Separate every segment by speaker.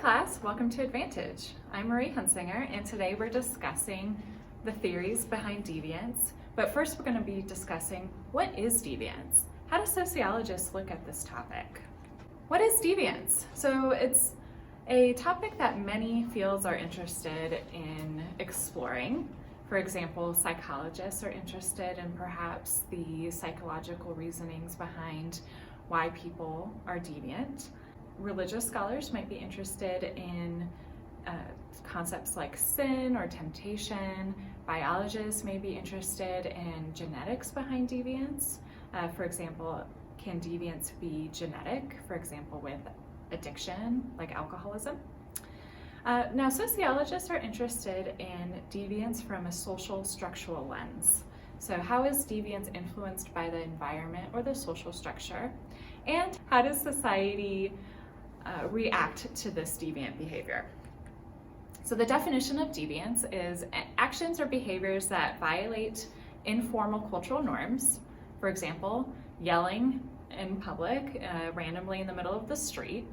Speaker 1: class, welcome to Edvantage. I'm Marie Huntsinger, and today we're discussing the theories behind deviance. But first we're going to be discussing what is deviance? How do sociologists look at this topic? What is deviance? So it's a topic that many fields are interested in exploring. For example, psychologists are interested in perhaps the psychological reasonings behind why people are deviant. Religious scholars might be interested in concepts like sin or temptation. Biologists may be interested in genetics behind deviance. For example, can deviance be genetic, for example, with addiction, like alcoholism? Now, sociologists are interested in deviance from a social structural lens. So how is deviance influenced by the environment or the social structure? And how does society react to this deviant behavior? So the definition of deviance is actions or behaviors that violate informal cultural norms. For example, yelling in public randomly in the middle of the street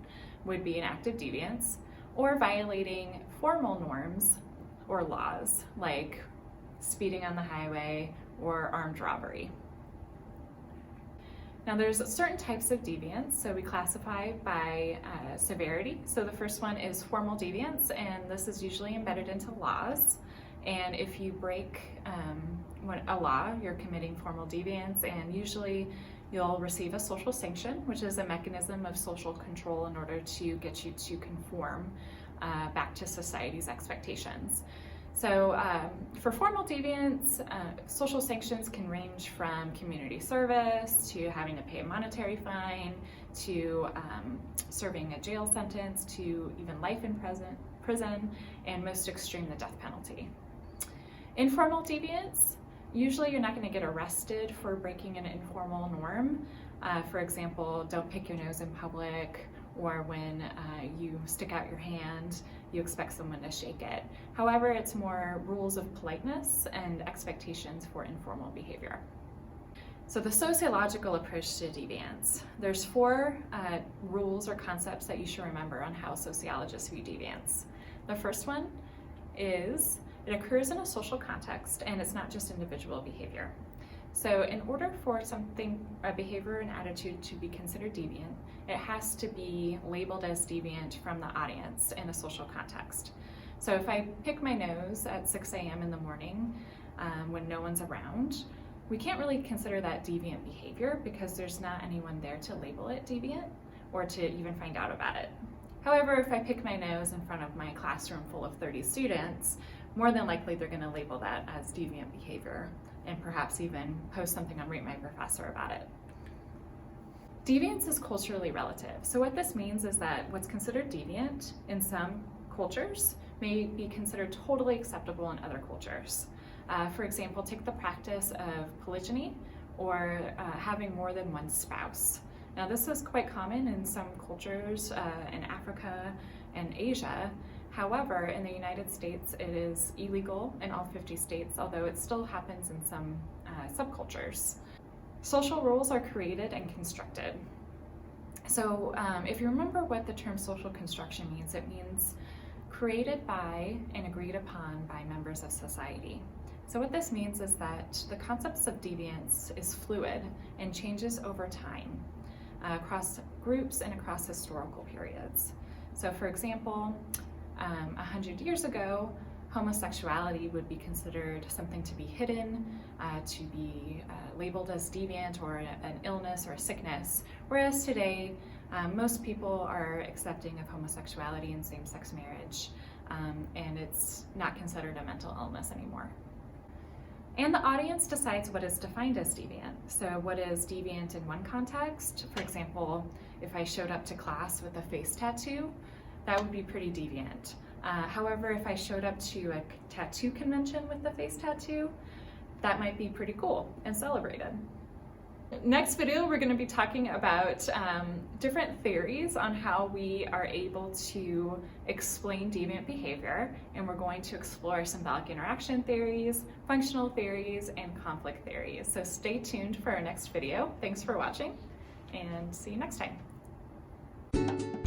Speaker 1: would be an act of deviance, or violating formal norms or laws like speeding on the highway or armed robbery. Now there's certain types of deviance, so we classify by severity. So the first one is formal deviance, and this is usually embedded into laws. And if you break a law, you're committing formal deviance, and usually you'll receive a social sanction, which is a mechanism of social control in order to get you to conform back to society's expectations. So for formal deviance, social sanctions can range from community service to having to pay a monetary fine to serving a jail sentence to even life in prison, and most extreme, the death penalty. Informal deviance, usually you're not going to get arrested for breaking an informal norm. For example, don't pick your nose in public, or when you stick out your hand, you expect someone to shake it. However, it's more rules of politeness and expectations for informal behavior. So the sociological approach to deviance. There's four rules or concepts that you should remember on how sociologists view deviance. The first one is it occurs in a social context, and it's not just individual behavior. So in order for a behavior and attitude to be considered deviant, it has to be labeled as deviant from the audience in a social context. So if I pick my nose at 6 a.m. in the morning when no one's around, we can't really consider that deviant behavior because there's not anyone there to label it deviant or to even find out about it. However, if I pick my nose in front of my classroom full of 30 students, more than likely they're going to label that as deviant behavior and perhaps even post something on Rate My Professor about it. Deviance is culturally relative. So what this means is that what's considered deviant in some cultures may be considered totally acceptable in other cultures. For example, take the practice of polygyny or having more than one spouse. Now this is quite common in some cultures in Africa and Asia. However, in the United States, it is illegal in all 50 states, although it still happens in some subcultures. Social rules are created and constructed. So if you remember what the term social construction means, it means created by and agreed upon by members of society. So what this means is that the concepts of deviance is fluid and changes over time across groups and across historical periods. So for example, 100 years ago, homosexuality would be considered something to be hidden, to be labeled as deviant or an illness or a sickness, whereas today most people are accepting of homosexuality and same-sex marriage, and it's not considered a mental illness anymore. And the audience decides what is defined as deviant. So what is deviant in one context? For example, if I showed up to class with a face tattoo, that would be pretty deviant. However, if I showed up to a tattoo convention with the face tattoo, that might be pretty cool and celebrated. Next video, we're going to be talking about different theories on how we are able to explain deviant behavior, and we're going to explore symbolic interaction theories, functional theories, and conflict theories. So stay tuned for our next video. Thanks for watching, and see you next time.